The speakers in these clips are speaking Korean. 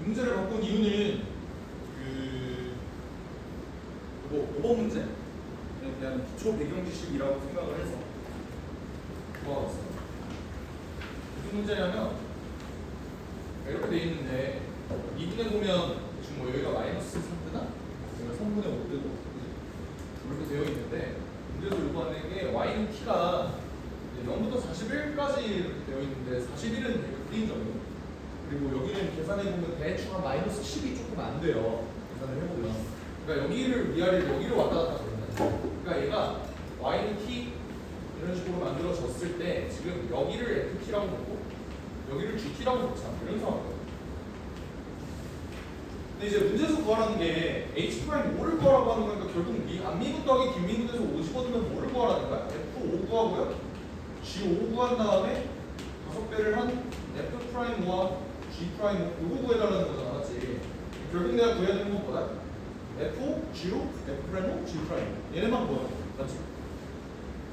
이 문제를 바꾼 이유는 이번 문제에 대한 기초 배경 지식이라고 생각을 해서 모아봤어요. 무슨 문제냐면 이렇게 돼 있는데 미분에 보면 지금 뭐 여기가 마이너스 3뜨나? 여기가 3분의 5 뜨고 이렇게 되어 있는데 문제에서 요구하는 게 y는 t가 0부터 41까지 이렇게 되어 있는데 41은 되게 불인정이에요. 그리고 여기는 계산해보면 대충 한 마이너스 10이 조금 안 돼요. 계산을 해보면. 그러니까 여기를 위아래로 여기로 왔다 갔다 그러면 그러니까 얘가 y는 t 이런 식으로 만들어졌을 때 지금 여기를 ft라고 놓고 여기를 gt라고 놓자 이런 상황이에요. 근데 이제 문제에서 구하라는 게 h'5를 구하라고 하는 거니까 결국 앞미분 더하기 뒷미분에서 5 집어넣으면 뭐를 구하라는 거야? f5 구하고요 g5 구한 다음에 5배를 한 f'5와 g'5 이거 구해달라는 거잖아, 맞지? 결국 내가 구해야 되는 건 뭐다? f5, g5, f'5, g'. 얘네만 구하는 거 맞지?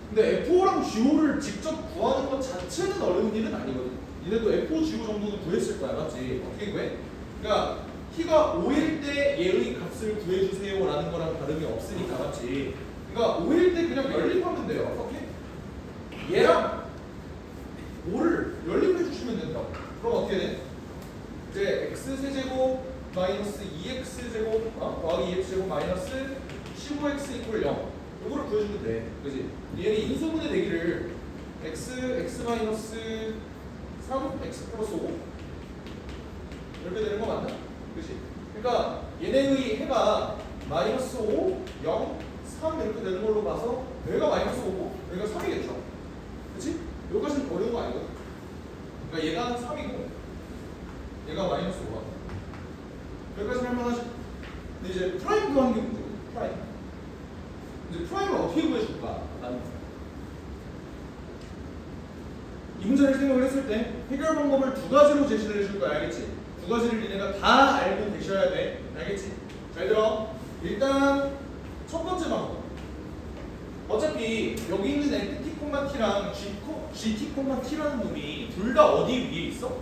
근데 f5랑 g5를 직접 구하는 것 자체는 어려운 일은 아니거든. 얘네도 f5, g5 정도는 구했을 거야, 맞지? 어떻게 구해? 그러니까 t가 5일 때 얘의 값을 구해주세요 라는 거랑 다름이 없으니까, 맞지? 그러니까 5일 때 그냥 연립하면 돼요. 어떻게? 얘랑 5를 연립해 주시면 된다고. 그럼 어떻게 돼? 이제 x세제곱 마이너스 2x제곱 더하기 2x제곱 마이너스 15x 이퀄 0 이거를 구해주면 돼. 그지? 얘는 인수분해 되기를 x 마이너스 3 x 플러스 5 이렇게 되는 거 맞나? 그지? 그러니까 얘네의 해가 마이너스 5, 0, 3 이렇게 되는 걸로 봐서 여기가 마이너스 5고 여기가 3이겠죠? 그치? 여기까지는 어려운 거 아니거든? 그러니까 얘가 3이고 얘가 마이너스 5가 여기까지는 할만하지? 근데 이제 프라임 구하는 게 문제거든. 프라임. 이제 프라임을 어떻게 구해줄까? 라는 거야. 이 문제를 생각을 했을 때 해결 방법을 두 가지로 제시를 해줄 거야. 알겠지? 두 가지를 니네가 다 알고 계셔야 돼. 알겠지? 잘 들어. 일단 첫 번째 방법. 어차피 여기 있는 ft, t랑 gt, t라는 놈이 둘 다 어디 위에 있어?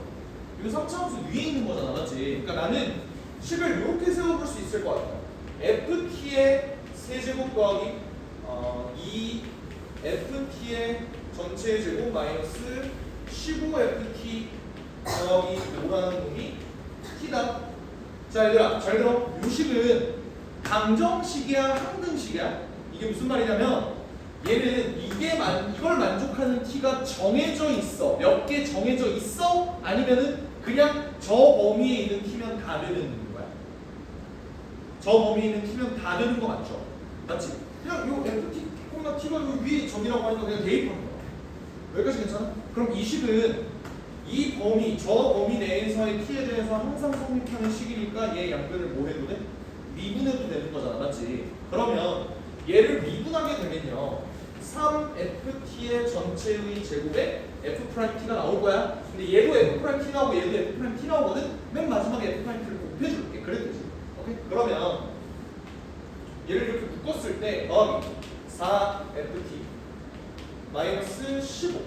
이거 3차함수 위에 있는 거잖아, 맞지? 그러니까 나는 식을 이렇게 세워볼 수 있을 것 같아요. ft의 세제곱 더하기 2ft의 전체 제곱 마이너스 15ft 더하기 5라는 놈이 t다. 자, 얘들아, 잘 들어. 이 식은 강정식이야, 항등식이야? 이게 무슨 말이냐면 얘는 이걸 만족하는 t가 정해져 있어. 몇 개 정해져 있어? 아니면은 그냥 저 범위에 있는 t면 다 되는 거야. 저 범위에 있는 t면 다 되는 거 맞죠? 맞지? 그냥 요 ft, t가 요 위에 점이라고 하니까 그냥 대입하는 거야. 여기까지 괜찮아? 그럼 이 식은 이 범위, 저 범위 내에서의 t에 대해서 항상 성립하는 식이니까 얘 양변을 뭐 해도 돼? 미분해도 되는 거잖아, 맞지? 그러면 얘를 미분하게 되면요 3ft의 전체의 제곱에 f't가 나올 거야. 근데 얘도 f't 나오고 얘도 f't 나오거든. 맨 마지막에 f't를 곱해줄게. 그랬듯이. 오케이? 그러면 얘를 이렇게 묶었을 때 4ft 마이너스 15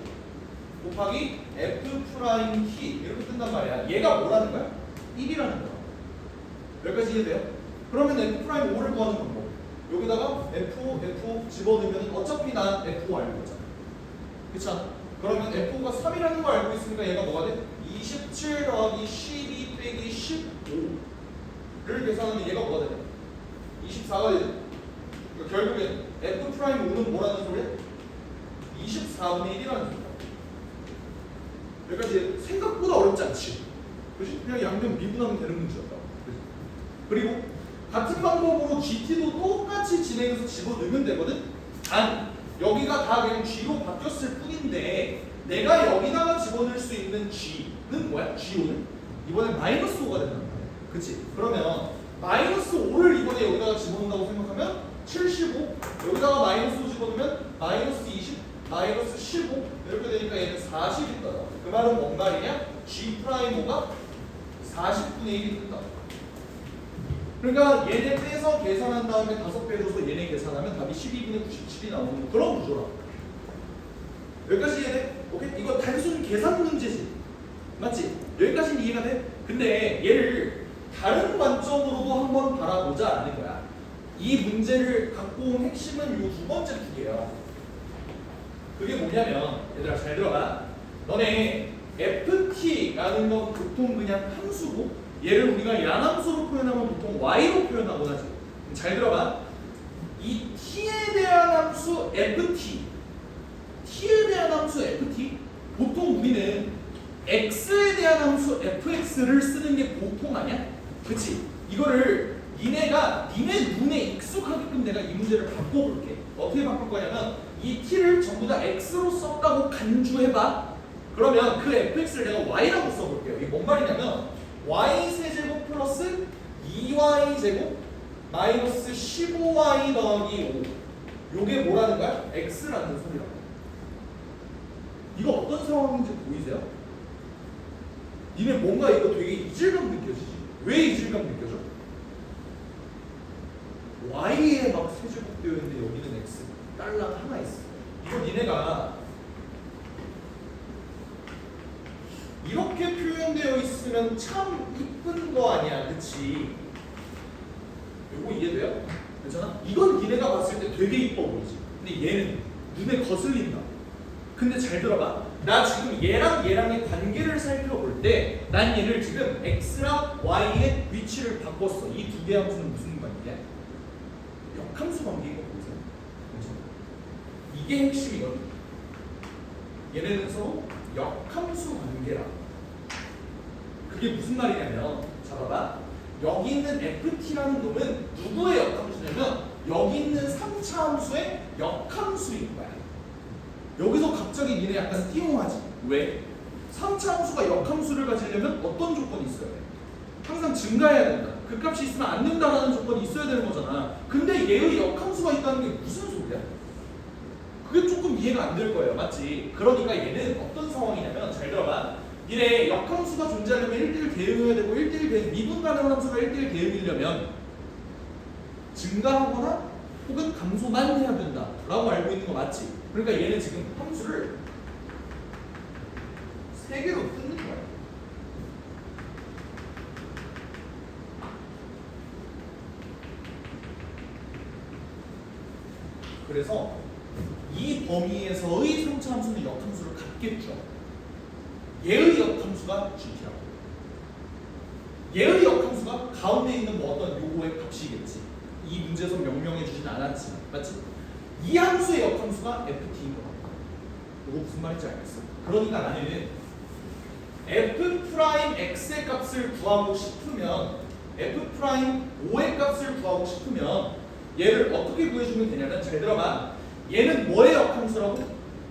곱하기 f't 이렇게 뜬단 말이야. 얘가 뭐라는 거야? 1이라는 거야. 여기까지 이해돼요? 그러면 f'5를 구하는 방법. 여기다가 F 집어넣으면 어차피 난 F5 알고 있잖아. 그쵸? 그러면 F5가 3이라는 거 알고 있으니까 얘가 뭐가 돼? 27 더하기 12 빼기 15를 계산하면 얘가 뭐가 되냐? 24가 되죠. 그러니까 결국엔 F'5는 뭐라는 소리야? 24분의 1이라는 소리야. 여기까지 생각보다 어렵지 않지? 그치? 그냥 양변 미분하면 되는 문제였다. 그리고 같은 방법으로 GT도 똑같이 진행해서 집어넣으면 되거든? 단 여기가 다 그냥 G로 바뀌었을 뿐인데 내가 여기다가 집어넣을 수 있는 G는 뭐야? G5는? 이번에 마이너스 5가 된단 말이야. 그치? 그러면 마이너스 5를 이번에 여기다가 집어넣는다고 생각하면 75 여기다가 마이너스 5 집어넣으면 마이너스 20 마이너스 15 이렇게 되니까 얘는 40이 떠요. 그 말은 뭔 말이냐? G'5가 40분의 1이 뜬다. 그러니까 얘네 빼서 계산한 다음에 5배 줘서 얘네 계산하면 답이 12분의 97이 나오는 그런 구조라. 여기까지 이해돼? 오케이? 이거 단순 계산 문제지. 맞지? 여기까지는 이해가 돼? 근데 얘를 다른 관점으로도 한번 바라보자라는 거야. 이 문제를 갖고 온 핵심은 이 두 번째 투개예요. 그게 뭐냐면 얘들아 잘 들어봐. 너네 ft라는 건 보통 그냥 함수고 얘를 우리가 양함수로 표현하면 보통 y로 표현하곤 하지. 잘 들어봐. 이 t에 대한 함수 ft, t에 대한 함수 ft, 보통 우리는 x에 대한 함수 fx를 쓰는 게 보통 아니야? 그치? 이거를 니네 눈에 익숙하게끔 내가 이 문제를 바꿔볼게. 어떻게 바꿀 거냐면 이 t를 전부 다 x로 썼다고 간주해봐. 그러면 그 fx를 내가 y라고 써볼게요. 이게 뭔 말이냐면 y 세제곱 플러스 2y 제곱 마이너스 15y 더하기 5. 요게 뭐라는 거야? x라는 소리라고. 이거 어떤 상황인지 보이세요? 니네 뭔가 이거 되게 이질감 느껴지지? 왜 이질감 느껴져? y에 막 세제곱 되어 있는데 여기는 x 딸랑 하나 있어. 이거 니네가 이렇게 표현되어 있으면 참 이쁜 거 아니야, 그치? 요거 이해돼요? 괜찮아? 이건 니네가 봤을 때 되게 이뻐 보이지. 근데 얘는 눈에 거슬린다. 근데 잘 들어봐. 나 지금 얘랑의 관계를 살펴볼 때 난 얘를 지금 x랑 y의 위치를 바꿨어. 이 두 개의 함수는 무슨 관계야? 역함수 관계인 거 보세요. 괜찮아? 이게 핵심이거든. 얘네는 서로 역함수 관계라. 그게 무슨 말이냐면 자 봐봐. 여기 있는 ft라는 놈은 누구의 역함수냐면 여기 있는 3차 함수의 역함수인 거야. 여기서 갑자기 니네 약간 띄용하지. 왜? 3차 함수가 역함수를 가지려면 어떤 조건이 있어야 돼? 항상 증가해야 된다. 그 값이 있으면 안 된다라는 조건이 있어야 되는 거잖아. 근데 얘의 역함수가 있다는 게 무슨 소리야? 그게 조금 이해가 안 될 거예요. 맞지? 그러니까 얘는 어떤 상황이냐면 잘 들어봐. 니네 역함수가 존재하려면 1대1 대응해야 되고 1대1 대응, 미분 가능한 함수가 1대1 대응이려면 증가하거나 혹은 감소만 해야 된다 라고 알고 있는 거 맞지? 그러니까 얘는 지금 함수를 3개로 뜯는 거야. 그래서 이 범위에서의 3차 함수는 역함수를 갖겠죠. 얘의 역함수가 gt라고. 얘의 역함수가 가운데 있는 뭐 어떤 요거의 값이겠지. 이 문제에서 명명해 주진 않았지만 맞지? 이 함수의 역함수가 ft인 거 같아. 이거 무슨 말인지 알겠어? 그러니까 나는 f'x의 값을 구하고 싶으면 f'o의 값을 구하고 싶으면 얘를 어떻게 구해주면 되냐면 잘 들어봐. 얘는 뭐의 역함수라고?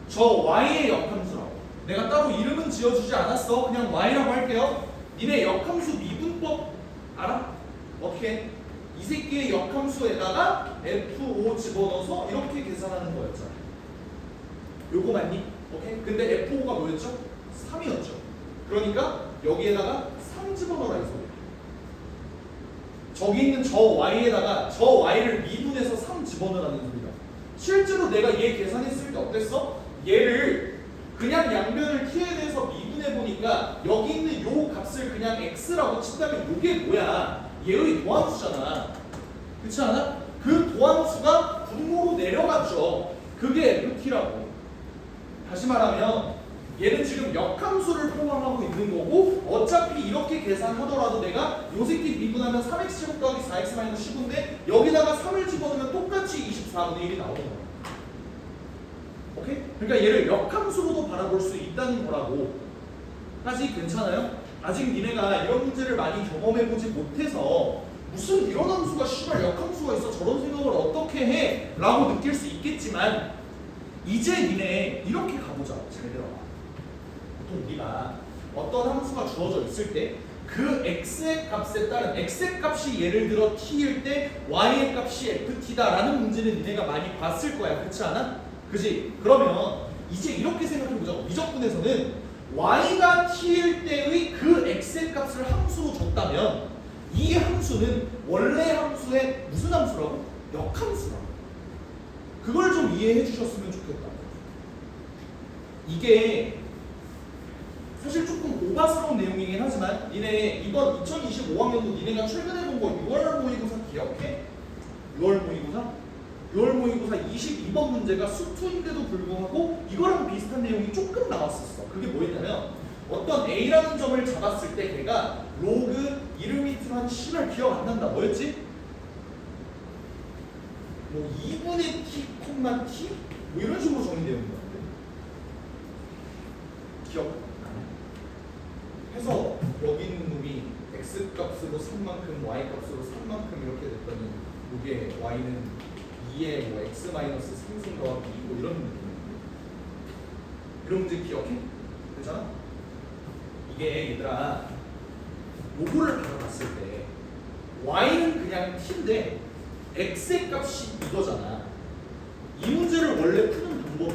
저 y의 역함수라고. 내가 따로 이름은 지어주지 않았어. 그냥 y라고 할게요. 니네 역함수 미분법 알아? 어떻게? 이 새끼의 역함수에다가 f5 집어넣어서 이렇게 계산하는 거였잖아. 요거 맞니? 오케이? 근데 f5가 뭐였죠? 3이었죠. 그러니까 여기에다가 3 집어넣어라 이 소리야. 저기 있는 저 y에다가 저 y를 미분해서 3 집어넣으라는 소리야. 실제로 내가 얘 계산했을 때 어땠어? 얘를 그냥 양변을 t에 대해서 미분해 보니까 여기 있는 요 값을 그냥 x라고 친다면 요게 뭐야? 얘의 도함수잖아. 그렇지 않아? 그 도함수가 분모로 내려갔죠. 그게 ft라고. 다시 말하면 얘는 지금 역함수를 포함하고 있는 거고 어차피 이렇게 계산하더라도 내가 요 새끼 미분하면 3x 제곱 더하기 4x 마이너스 15인데 여기다가 3을 집어넣으면 똑같이 24분의 1이 나오는 거야. 오케이? 그러니까 얘를 역함수로도 바라볼 수 있다는 거라고. 아직 괜찮아요? 아직 니네가 이런 문제를 많이 경험해보지 못해서 무슨 이런 함수가 씨발 역함수가 있어 저런 생각을 어떻게 해? 라고 느낄 수 있겠지만 이제 니네 이렇게 가보자. 잘 들어봐. 보통 우리가 어떤 함수가 주어져 있을 때 그 x의 값에 따른 x의 값이 예를 들어 t일 때 y의 값이 ft다라는 문제는 니네가 많이 봤을 거야. 그렇지 않아? 그지? 그러면 이제 이렇게 생각해보자고. 미적분에서는 y가 t일 때의 그 x의 값을 함수로 줬다면 이 함수는 원래 함수의 무슨 함수라고? 역함수라고. 그걸 좀 이해해 주셨으면 좋겠다. 이게 사실 조금 공부스러운 내용이긴 하지만 니네 이번 2025학년도 니네가 최근에 본 거 6월 모의고사 기억해? 6월 모의고사? 6월 모의고사 22번 문제가 수투인데도 불구하고 이거랑 비슷한 내용이 조금 나왔었어. 그게 뭐였냐면 어떤 A라는 점을 잡았을 때 걔가 로그 이름 밑으로 한 씨발 기억 안 난다. 뭐였지? 뭐 2분의 t, t? 뭐 이런 식으로 정의되어 있는 것 같아. 기억 안 나? 해서 여기 있는 놈이 x 값으로 3만큼, y 값으로 3만큼 이렇게 됐더니 이게 y는 2의 뭐 x 마이너스 3승 더하기 2 뭐 이런 느낌이야. 이런 문제 기억해? 괜찮아? 이게 얘들아 요거를 받아봤을 때 y는 그냥 t인데 x의 값이 이거잖아. 이 문제를 원래 푸는 방법이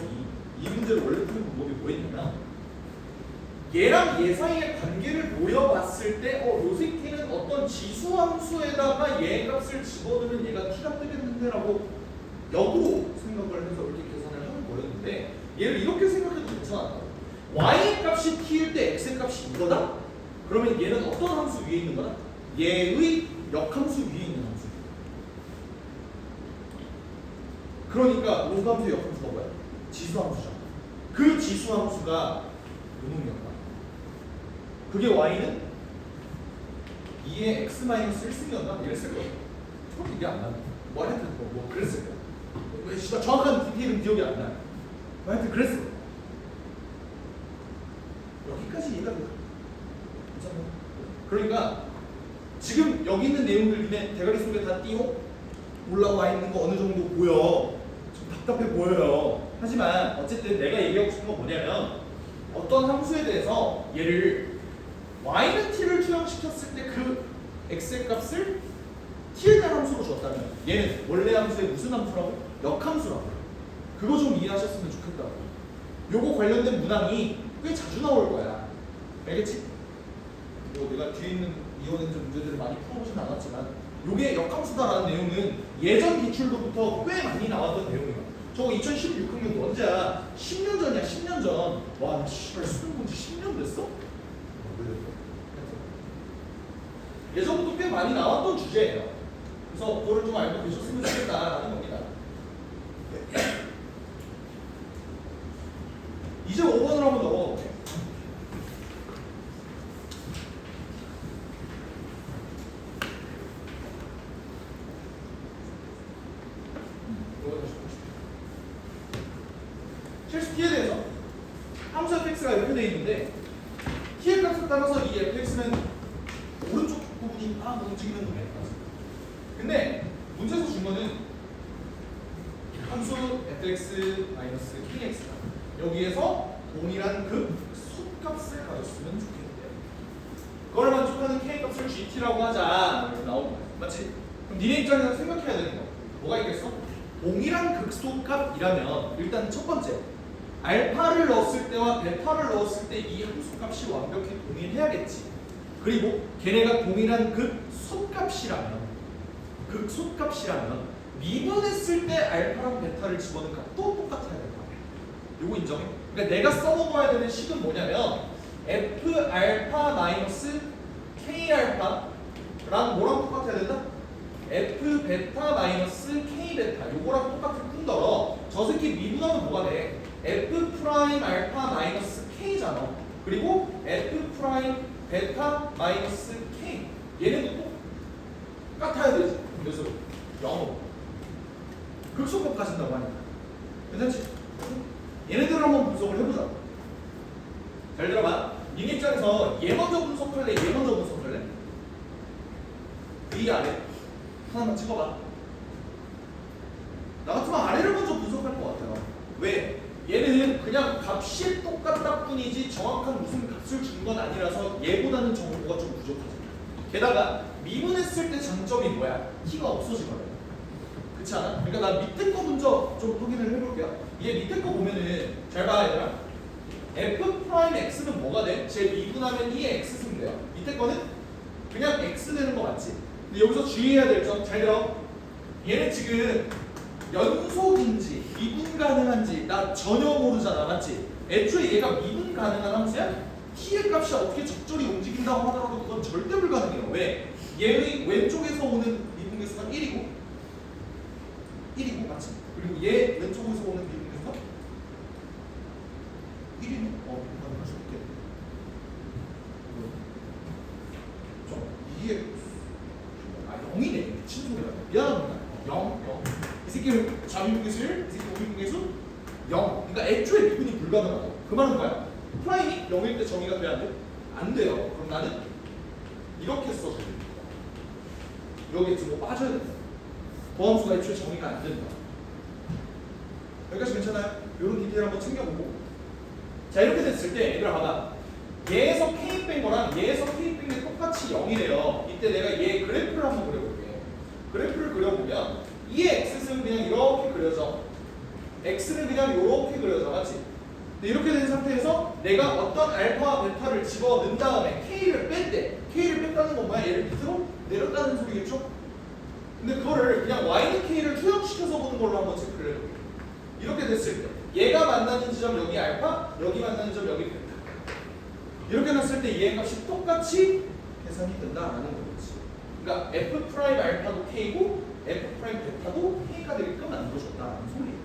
뭐였냐면 얘랑 얘 사이의 관계를 모여봤을 때 요 새끼는 어떤 지수함수에다가 얘 값을 집어넣으면 얘가 t가 뜨겠는데 라고 역으로 생각을 해서 이렇게 계산을 하는 거였는데 얘를 이렇게 생각해도 괜찮아. y의 값이 t일 때 x의 값이 이거다? 그러면 얘는 어떤 함수 위에 있는 거다? 얘의 역함수 위에 있는 함수. 그러니까 로그함수의 역함수가 뭐야? 지수함수잖아. 그 지수함수가 요놈이었다. 그게 y는 2의 x-1승이었나? 이랬을 거야. 처음 이게 안 나네. 뭐 하여튼 뭐 그랬을 거야. 왜 정확한 디테일은 기억이 안 나요. 뭐 하여튼 그랬을 거야. 여기까지 이해가 돼요. 괜찮아요? 그러니까 지금 여기 있는 내용들 니네 대가리 속에 다 띄워 올라와 있는 거 어느 정도 보여. 좀 답답해 보여요. 하지만 어쨌든 내가 얘기하고 싶은 건 뭐냐면 어떤 함수에 대해서 얘를 y는 t를 투영시켰을 때 그 x의 값을 t에 대한 함수로 줬다면 얘는 원래 함수의 무슨 함수라고? 역함수라고. 그거 좀 이해하셨으면 좋겠다고. 요거 관련된 문항이 꽤 자주 나올 거야. 알겠지? 뭐 내가 뒤에 있는 이혼행전 문제들을 많이 풀어보진 않았지만 요게 역함수다라는 내용은 예전 기출로부터 꽤 많이 나왔던 내용이야. 저거 2016학년 언제야? 10년 전이야. 10년 전. 와, 나 씨발 수능 본지 10년 됐어? 예전부터 꽤 많이 나왔던 주제예요. 그래서 그거를 좀 알고 계셨으면 좋겠다라는 겁니다. 이제 5번으로 한번 넘어가볼게요. 실수 t에 대해서 함수 fx가 이렇게 되어 있는데 t의 값에 따라서 이 fx는 오른쪽 부분이 움직이는 놈이에요. 근데 문제에서 준 거는 함수 fx-kx다. 여기에서 동일한 그 속값을 가졌으면 좋겠대요. 그걸 만족하는 k값을 gt라고 하자. 이렇게 나오는 거야. 맞지? 그럼 니네 입장에서 생각해야 되는 거 뭐가 있겠어? 동일한 극소값이라면 일단 첫 번째 알파를 넣었을 때와 베타를 넣었을 때 이 함수값이 완벽히 동일해야겠지. 그리고 걔네가 동일한 극소값이라면 미분했을 때 알파랑 베타를 집어넣은 값도 똑같아야 될 거 아니야. 요거 인정해? 그러니까 내가 써먹어야 되는 식은 뭐냐면 f 알파 마이너스 k 알파랑 뭐랑 똑같아야 된다? f 베타 마이너스 k 베타 요거랑 똑같을 뿐더러 저 새끼 미분하면 뭐가 돼? f 프라임 알파 마이너스 k잖아. 그리고 f 프라임 베타 마이너스 k 얘네도 똑같아야 되지. 그래서 영어 극소값 가진다고 하니까 괜찮지? 얘네들을 한번 분석을 해보자. 잘 들어봐. 니네 입장에서 얘 먼저 분석할래? 얘 먼저 분석할래? 위 아래 하나만 찍어봐. 나 같으면 아래를 먼저 분석할 것 같아요. 왜? 얘는 그냥 값이 똑같다 뿐이지 정확한 무슨 값을 준 건 아니라서 얘보다는 정보가 좀 부족하죠. 게다가 미분했을 때 장점이 뭐야? t가 없어지거든. 그렇지 않아? 그러니까 나 밑에 거 먼저 좀 확인을 해볼게요. 얘 밑에 거 보면은 잘 봐야 되나? f 프라임 x는 뭐가 돼? 제 미분하면 2의 x승 돼요. 밑에 거는 그냥 x 되는 거 맞지? 근데 여기서 주의해야 될 점 잘 들어. 얘는 지금 연속인지 미분 가능한지 나 전혀 모르잖아. 맞지? 애초에 얘가 미분 가능한 함수야? t의 값이 어떻게 적절히 움직인다고 하더라도 그건 절대 불가능해요. 왜? 얘의 왼쪽에서 오는 미분계수가 1이고 맞지? 그리고 얘 왼쪽에서 오는 미분계수가 1이네? 불가능할 수 있겠네. 이게 0이네. 미친 소리야. 미안합니다. 0. 이 새끼는 좌미분계수 1, 이 새끼 우미분계수 0. 그러니까 애초에 미분이 불가능하다. 그 말은 뭐야? 프라임이 0일 때 정의가 돼야 안 돼? 안 돼요. 그럼 나는 이렇게 써줘야 됩니다. 여기 지금 뭐 빠져야 된다. 보함수가 애초에 정의가 안 된다. 여기까지 괜찮아요? 이런 디테일 한번 챙겨보고. 자, 이렇게 됐을 때 얘들아 봐봐. 얘에서 K 뺀 거랑 얘에서 K 뺀 게 똑같이 0이래요. 이때 내가 얘 그래프를 한번 그려볼게. 그래프를 그려보면 이 x는 그냥 이렇게 그려져. x는 그냥 이렇게 그려져. 맞지? 이렇게 된 상태에서 내가 어떤 알파와 베타를 집어넣은 다음에 K를 뺐대. K를 뺐다는 건 뭐야? 얘를 밑으로 내렸다는 소리겠죠? 근데 그거를 그냥 Y는 K를 투영시켜서 보는 걸로 한번 체크를 해볼게요. 이렇게 됐을 때 얘가 만나는 지점 여기 알파, 여기 만나는 지점 여기 베타. 이렇게 놨을 때 얘 값이 똑같이 계산이 된다라는 거겠지. 그러니까 F 프라임 알파도 K고 F 프라임 베타도 K가 되게끔 만들어줬다라는 소리예요.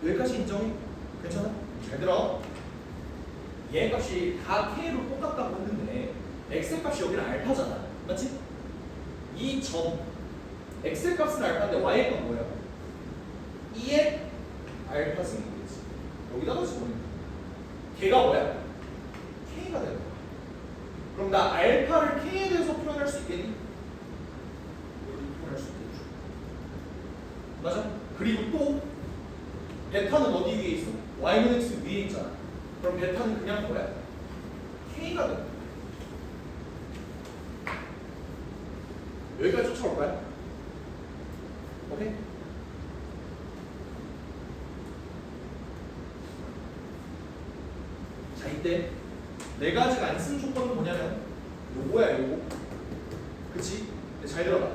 여기까지 인정이? 괜찮아? 잘 들어. 얘 값이 다 K로 똑같다고 했는데 X 값이 여기는 알파잖아. 맞지? 이 점 X 값은 알파인데 Y 값은 뭐야? 2의 알파 승이겠지. 여기다가 집어넣는 걔가 뭐야? K가 되는 거야. 그럼 나 알파를 K에 대해서 표현할 수 있겠니? 여기 표현할 수 있겠죠. 맞아? 그리고 또 베타는 어디 위에 있어? Y는 X 위에 있잖아. 그럼 베타는 그냥 뭐야? K가 되는 거야. 여기까지 쫓아올까요? 오케이? 자, 이때 내가 아직 안 쓴 조건은 뭐냐면 요거야, 요거. 그치? 잘 들어봐.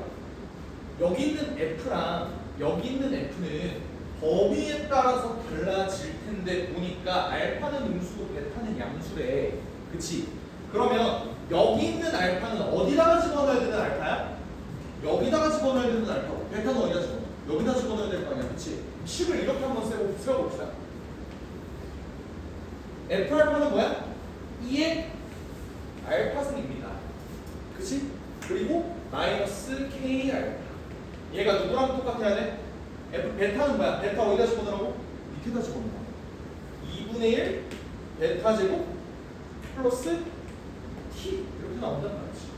여기 있는 F랑 여기 있는 F는 범위에 따라서 달라질 텐데 보니까 알파는 음수고 베타는 양수래. 그치? 그러면 여기 있는 알파는 어디다가 집어넣어야 되는 알파야? 여기다가 집어넣어야 되는 알파고 베타는 어디다 집어넣어? 여기다 집어넣어야 될 거 아니야. 그치? 식을 이렇게 한번 세워봅시다. F 알파는 뭐야? 2의 알파승입니다. 그치? 그리고 마이너스 K 알파. 얘가 누구랑 똑같아야 돼? F 베타는 뭐야? 베타 어디다 집어넣으라고? 밑에다 집어넣어. 2분의 1 베타 제곱 플러스 T 이렇게 나온단 말이지.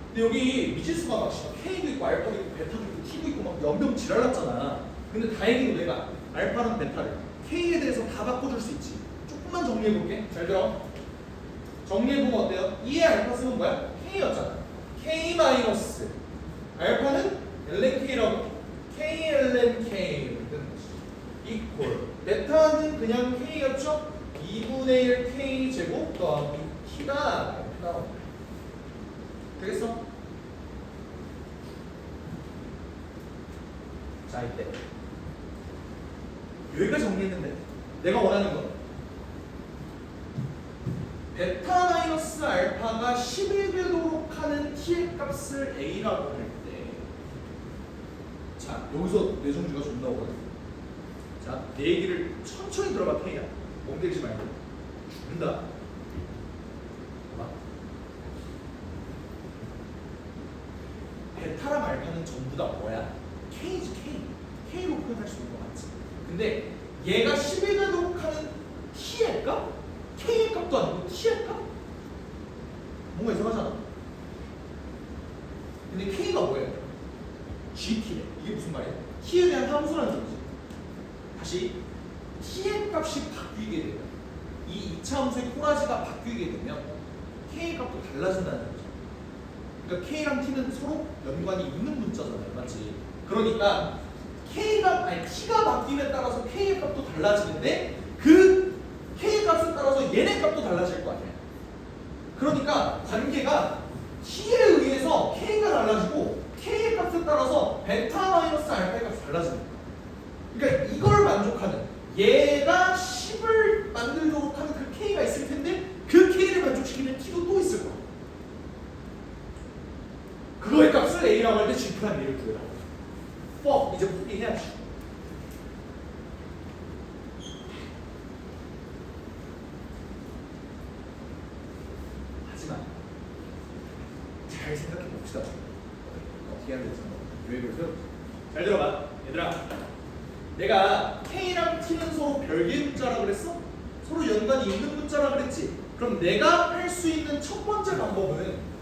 근데 여기 미지수가 막 K도 있고 알파도 있고 베타도 있고 T도 있고 막 연병 지랄났잖아. 근데 다행히도 내가 알파랑 베타를 K에 대해서 다 바꿔줄 수 있지. 조금만 정리해볼게. 잘 들어. 정리해보면 어때요? 2의 알파 쓰면 뭐야? K였잖아. K 마이너스 알파는 lnk라고 K ln K 이퀄 베타는 그냥 K였죠? 2분의 1 K 제곱 더하기 T가 되겠어? 자, 이때 여기까지 정리했는데 내가 원하는 건 베타 마이너스 알파가 10이 되도록 하는 T의 값을 A라고 할 때 자, 여기서 뇌정지가 존나 오거든. 자, 내 얘기를 천천히 들어봐, K야. 멍때리지 말고. 죽는다. 봐봐. 베타랑 알파는 전부 다 뭐야? K지, K. K로 표현할 수 있는 거 맞지? 근데 얘가 10이 되도록 하는 T의 값? K의 값도 아니고 T의 값? 뭔가 이상하잖아. 근데 K가 뭐예요? GT래. 이게 무슨 말이야? T에 대한 함수라는 소리지. 다시 T의 값이 바뀌게 되면 이 2차 함수의 꼬라지가 바뀌게 되면 K의 값도 달라진다는 거죠. 그러니까 K랑 T는 서로 연관이 있는 문자잖아요. 맞지? 그러니까 T가 바뀜에 따라서 K의 값도 달라지는데 그 K의 값에 따라서 얘네 값도 달라질 거 아니야. 그러니까 관계가 T에 의해서 K가 달라지고 K의 값에 따라서 베타 마이너스 알파의 값이 달라지는 거야. 그러니까 이걸 만족하는 얘가 10을 만들도록 하는 그 K가 있을 텐데 시키는 t도 또 있을 거야. 그거의 값을 a라고 할 때 g 프라임 a를 구해라. 이제 포기해야지. 하지만 잘 생각해 봅시다. 어떻게 해야 되지? 계획을 세워보자. 잘 들어봐, 얘들아. 내가 K랑 T는 서로 별개 문자라 그랬어? 서로 연관이 있는 문자라 그랬지? 그럼 내가 할 수 있는 첫 번째 방법은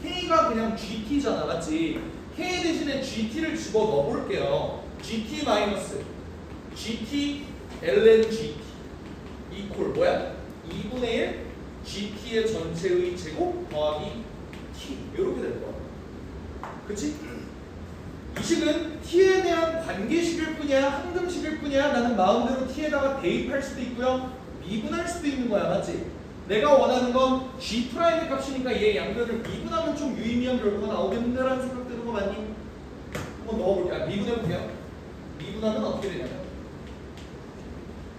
K가 그냥 GT잖아, 맞지? K 대신에 GT를 집어 넣어볼게요. GT 마이너스 GT ln GT 이퀄 뭐야? 2분의 1 GT의 전체의 제곱 더하기 T 이렇게 될 거야. 그치? 이 식은 t에 대한 관계식일 뿐이야, 항등식일 뿐이야. 나는 마음대로 t에다가 대입할 수도 있고요, 미분할 수도 있는 거야, 맞지? 내가 원하는 건 g 프라임의 값이니까 얘 양변을 미분하면 좀 유의미한 결과가 나오겠는데라는 생각 드는 거 맞니? 한번 넣어볼게요. 미분해볼게요. 미분하면 어떻게 되냐면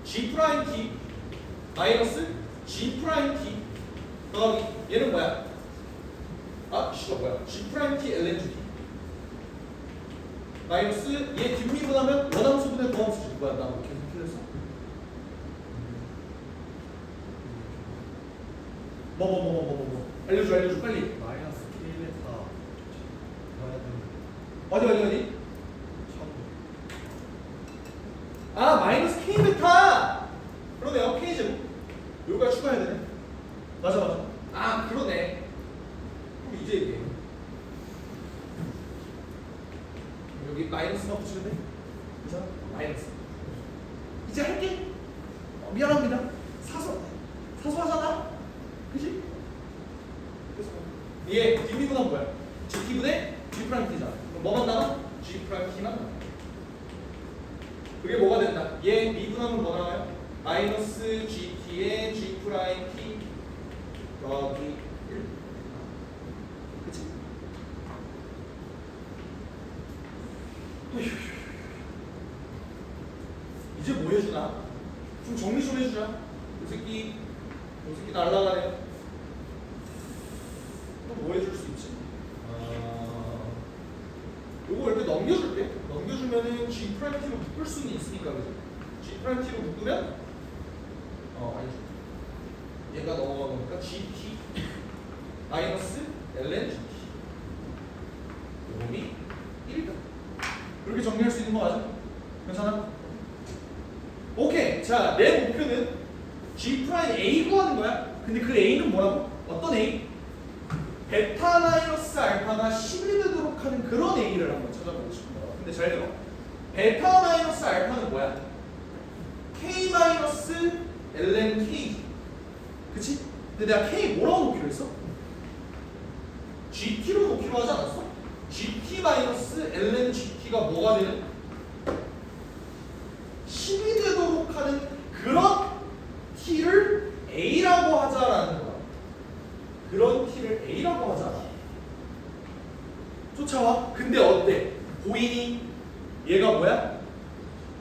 g 프라임 t 마이너스 g 프라임 t 더하기 얘는 뭐야? C가 뭐야? g 프라임 t ln g t 마이너스 얘 뒷미분하면 원함수분의 도함수지. 뭐야, 나 계속 틀렸어? 알려줘 빨리. 마이너스 K베타 어디? 마이너스 K 베타. 그러네요. K 제곱 여기까지 추가해야 되네. 맞아. 그러네. 그럼 이제 얘기해. 여기 마이너스만 붙이면 돼? 그죠? 마이너스. 이제 할게. 미안합니다. 사소하잖아. 그치? 그래서 얘 뒷미분하면 뭐야? GT분의 G 프라임 T잖아. 그럼 뭐만 남아? G 프라임 T만 남아. 그게 뭐가 된다? 얘 미분하면 뭐 나와요? 마이너스 GT의 G 프라임 T 더하기 1. 그치? 이제 뭐 해주나? 좀 정리 좀 해주자. 요 새끼 날라가네. 또 뭐 해줄 수 있지? 요거 이렇게 넘겨줄게. 넘겨주면은 G 프라임 T로 묶을 수는 있으니까, 그죠? G 프라임 T로 묶으면 아니지. 얘가 넘어가니까 GT 마이너스 ln GT 요놈이 1다. 이렇게 정리할 수 있는 거 맞아? 괜찮아? 오케이. 자, 내 목표는 G 프라임 A 구하는 거야. 근데 그 A는 뭐라고? 어떤 A? 베타 마이너스 알파가 10이 되도록 하는 그런 A를 한번 찾아보고 싶은 거야. 근데 잘 들어. 베타 마이너스 알파는 뭐야? K 마이너스 ln K. 그치? 근데 내가 K 뭐라고 놓기로 했어? GT로 놓기로 하지 않았어? GT 마이너스 ln GT가 뭐가 되는? 10이 되도록 하는 그런 T를 A라고 하자라는 거야. 그런 T를 A라고 하자. 쫓아와. 근데 어때? 보이니? 얘가 뭐야?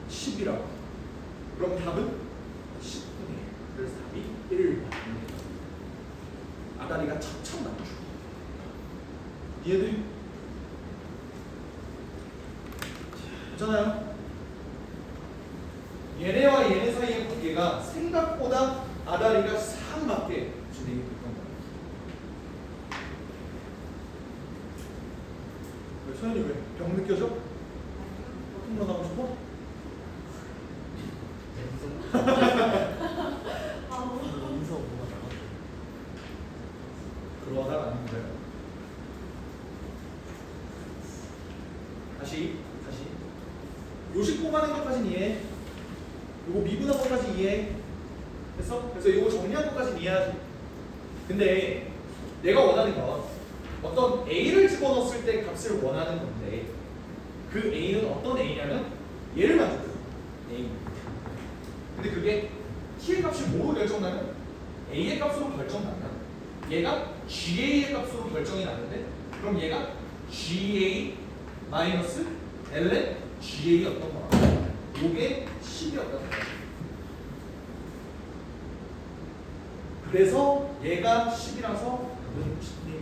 10이라고. 그럼 답은 10분의 1. 그래서 답이 1번. 아다리가 척척 나죠. 얘들이 괜찮아요? 얘네와 얘네 사이의 관계가 생각보다 아다리가 싹 맞게 진행이 됐던 거야. 왜 서현이 왜? 병 느껴져? 홈런 하고 싶어? 인서 뭐가 나가? 그러다 안 돼요. 다시 요식 뽑아낸 것까지는 이해해. 요거 미분한 것까지 이해해. 됐어? 그래서 요거 정리한 것까지 이해하지. 근데 내가 원하는 건 어떤 A를 집어넣었을 때 값을 원하는 건데, 그 A는 어떤 A냐면 얘를 만들어요. A. 근데 그게 T의 값이 뭐로 결정나면 A의 값으로 결정난다. 얘가 GA의 값으로 결정이 나는데, 그럼 얘가 GA 마이너스 ln GA였던 거야. 요게 10이었던 거야. 그래서 얘가 10이라서 60분의 1.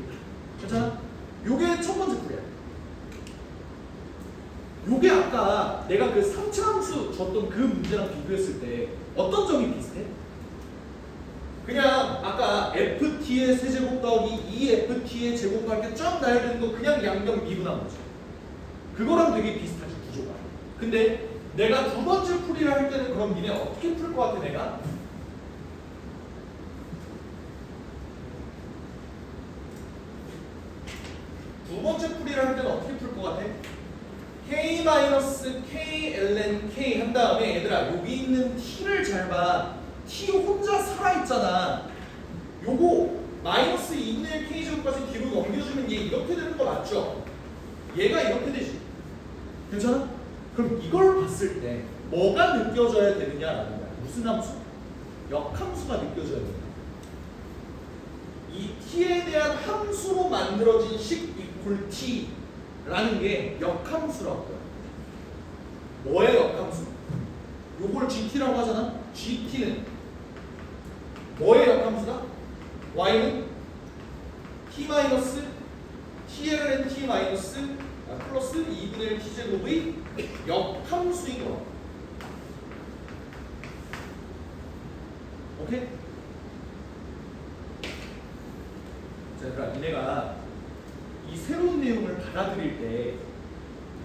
괜찮아? 요게 첫 번째 풀이야. 요게 아까 내가 그 3차 함수 줬던 그 문제랑 비교했을 때 어떤 점이 비슷해? 그냥 아까 ft의 세제곱 더하기 2ft의 제곱할 때 쫙 나야 되는 거 그냥 양변 미분한 거죠. 그거랑 되게 비슷하지 구조가. 근데 내가 두 번째 풀이를 할 때는 그럼 니네 어떻게 풀 것 같아 내가? 두 번째 풀이를 할 때는 어떻게 풀 것 같아? k-k ln k 한 다음에 얘들아 여기 있는 t를 잘 봐. t 혼자 살아있잖아. 요거 마이너스 2분의 1 k제곱까지 뒤로 넘겨주면 얘 이렇게 되는 거 맞죠? 얘가 이렇게 되지. 괜찮아? 그럼 이걸 봤을 때 뭐가 느껴져야 되느냐라는 거야. 무슨 함수? 역함수가 느껴져야 된다. 이 t에 대한 함수로 만들어진 식 이퀄 t라는 게 역함수라고 해요. 뭐의 역함수? 요걸 gt라고 하잖아. gt는 뭐의 역함수다? y는 t 마이너스 tln t 마이너스 플러스 2분의 1 t제곱의 역함수인 거야. 오케이? 자, 얘들아, 니네가 이 새로운 내용을 받아들일 때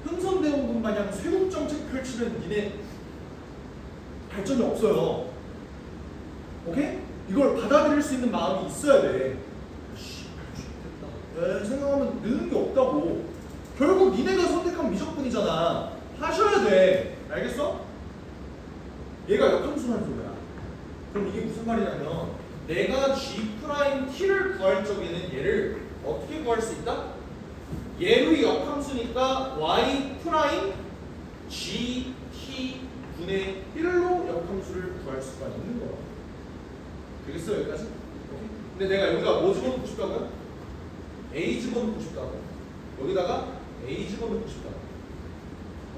흥선대원군 마냥 쇄국 정책 펼치면 니네 발전이 없어요. 오케이? 이걸 받아들일 수 있는 마음이 있어야 돼. 생각하면 느는 게 없다고. 결국 니네가 선택한 미적분이잖아. 하셔야 돼. 알겠어? 얘가 역함수라는 소리야. 그럼 이게 무슨 말이냐면 내가 G'T를 구할 적에는 얘를 어떻게 구할 수 있다? 얘의 역함수니까 Y' GT분의 1로 역함수를 구할 수가 있는 거야. 되겠어 여기까지? 오케이? 근데 내가 여기다 뭐 집어넣고 싶다고요? A 집어넣고 싶다고. 여기다가 A 집어넣고 싶다고.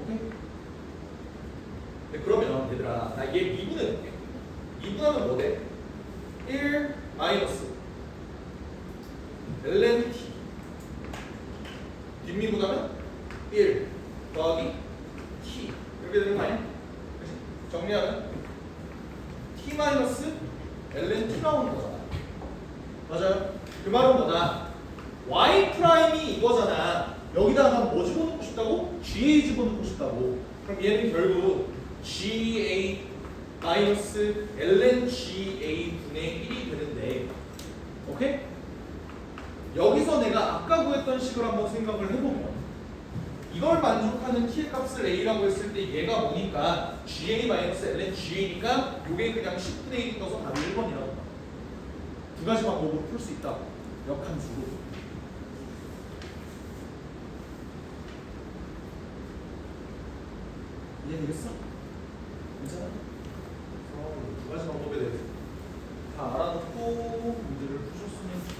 오케이? 네, 그러면 얘들아 나 얘 미분해볼게. 미분하면 뭐 돼? 1 마이너스 ln t 뒷미분하면 1 더하기 t 이렇게 되는 거 아니야? 그치? 정리하면 t 마이너스 ln t 나오는 거잖아. 맞아요? 그 말은 뭐다? y 프라임이 이거잖아. 여기다가 뭐 집어넣고 싶다고? ga 집어넣고 싶다고. 그럼 얘는 결국 ga 마이너스 ln ga 분의 1이 되는데, 오케이? 여기서 내가 아까 구했던 식을 한번 생각을 해보면 이걸 만족하는 t의 값을 a라고 했을 때 얘가 뭐니까 ga 마이너스 ln ga니까 이게 그냥 10분의 1이 떠서 답이 1번이라고. 두 가지 방법으로 풀 수 있다. 역함수로. 이해되겠어? 괜찮아? 두 가지 방법에 대해서 다 알아놓고 문제를 푸셨으면 좋겠습니다.